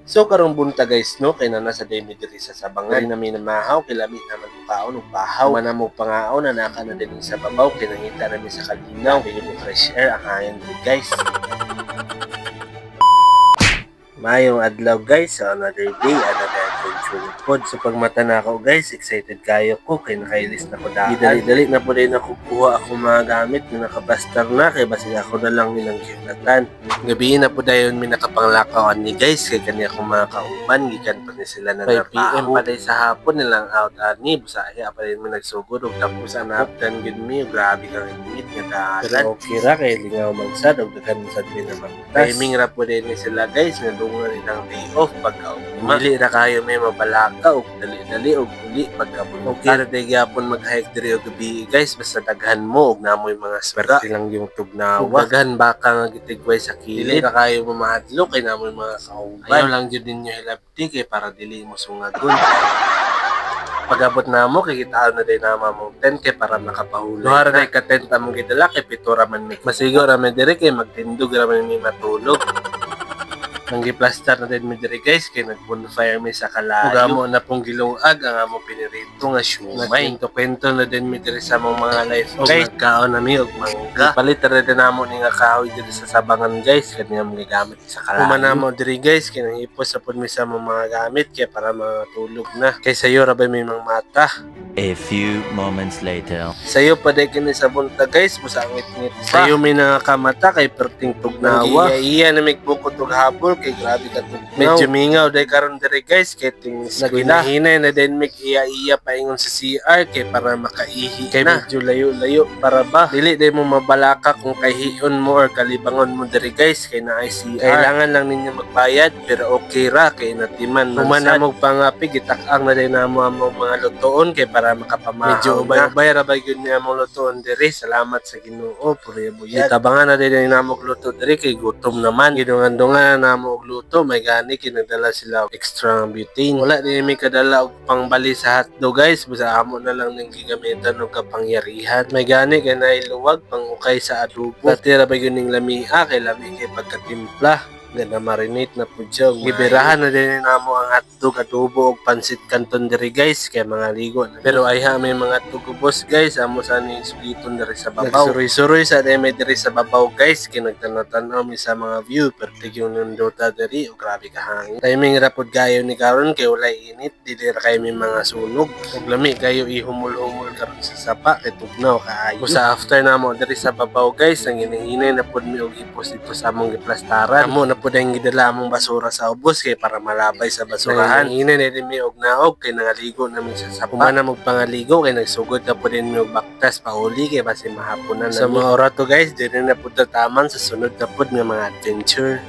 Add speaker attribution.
Speaker 1: So karong bunta guys no kay nasa demi diri sa sabangan na minamahaw kay lami naman ang kaon ug bahaw man mo pangaon na naka na din sa babaw kay nangita na mi sa kalinaw kay yung fresh air ang hangin diri guys. Mayong adlaw guys sa another day, another adventure pod. So pagmata na ako guys, excited kayo ko kay nakailis na ko daan. Dali na po din ako kuha ako mga gamit na nakabastar na kay basig ako na lang nilang giulatan. Gabi na po dayon mi nakapanglakawan ni guys kay kani ako mga kauban gikan pa ni sila na 5 PM pa day sa hapon nilang out ani busaya pa din mi nagsugod ug tapos anaptan gid mi grabe kang init nga dalan. Pero okay ra kay lingaw man sad ug daghan sad mi naman. Timing ra po din ni sila guys nga dungo rin ang day off pagka-ugma. Dili ra kayo may mabalaka ug dali-dali ug uli pagka-bunta. Okay ra day gyapon mag-hike diri og gabi guys basta daghan mo ug namoy mga swerte lang yung tugnawa. Daghan baka nga gitigway sa kilid. Dili ra kayo mamahadlok kay namoy mga kauban. Ayaw lang jud ninyo hilabti kay para dili mo sungagon. Pag-abot na mo, kikitaan na din na mamong 10 kay para makapahulay. Duhara na ka-10 tamong gidala kay pitura man mi. Masigo ramen diri kay magtindog ramen mi matulog. Ang giplastar na din mi diri guys kay nag-bonfire mi sa kalayo. Ug amo na pong gilungag ang amo pinirito nga siumay. Nagkwento na din mi diri sa mga life guys. Kaon na mi og mangga. Palit ra din namo ni nga kahoy diri sa sabangan guys kani nga gigamit sa kalayo. Kuma namo diri guys kay nangipos sa pud mi sa mga gamit kay para matulog na. Kay sayo ra ba mi mga mata.
Speaker 2: A few moments later.
Speaker 1: Sayo pa day kini sa bunta guys, musangit-ngit pa. Sayo may nakakamata kay perting tugnawa. Iya na may bukod og habol kay grabe ka tugnaw. Medyo mingaw day karon diri guys kay ting naginahinay na din mig iya pa ingon sa CR kay para makaihi kay na. Medyo layo-layo para ba dili day mo mabalaka kung kahion mo or kalibangon mo diri guys kay naay CR. Kailangan lang ninyo magbayad pero okay ra kay natiman man. Humana mo pangapi gitak-ang na day namo ang mga lutoon kay para makapamahaw. Medyo ubay ra ba gyud niya mo lutoon diri. Salamat sa Ginoo puri buyat. Itabangan na din namo luto diri kay gutom naman. Gidungan-dungan na namo og luto may gani kinadala sila og extra butane. Wala din mi kadala og pangbali sa hotdog guys. Basta amo na lang ning gigamitan og kapangyarihan. May gani kay nailuwag pang ukay sa adobo. Dati ra ba gyud ning lamia kay lami kay pagkatimpla. Na marinate na po siya. Gibirahan na din namo ang hotdog, adobo, ug pansit canton diri guys kay mga ligo na. Pero ay ha may mga tugubos guys amo sa ni sugiton diri sa babaw. Nagsuroy-suroy sa demi diri sa babaw guys kay nagtanaw-tanaw mi sa mga view pertig yung nindota diri ug grabe ka hangin. Timing ra pud gayo ni karon kay walay init dili ra kay may mga sunog. Ug lami kayo ihumul-humul karon sa sapa kay tugnaw kaayo. Sa after namo diri sa babaw guys ang hinahinay na pud mi og ipos dito sa among giplastaran. Amo na pud ang gidala among basura sa ubos kay para malabay sa basurahan. Ina na din mi og naog kay nangaligo na mi sa sapa. Humana mo pangaligo kay nagsugod na po din mi og baktas pauli kay basi mahaponan na. Sa mga oras to guys, dili na pud taman sa sunod na pud nga mga adventure.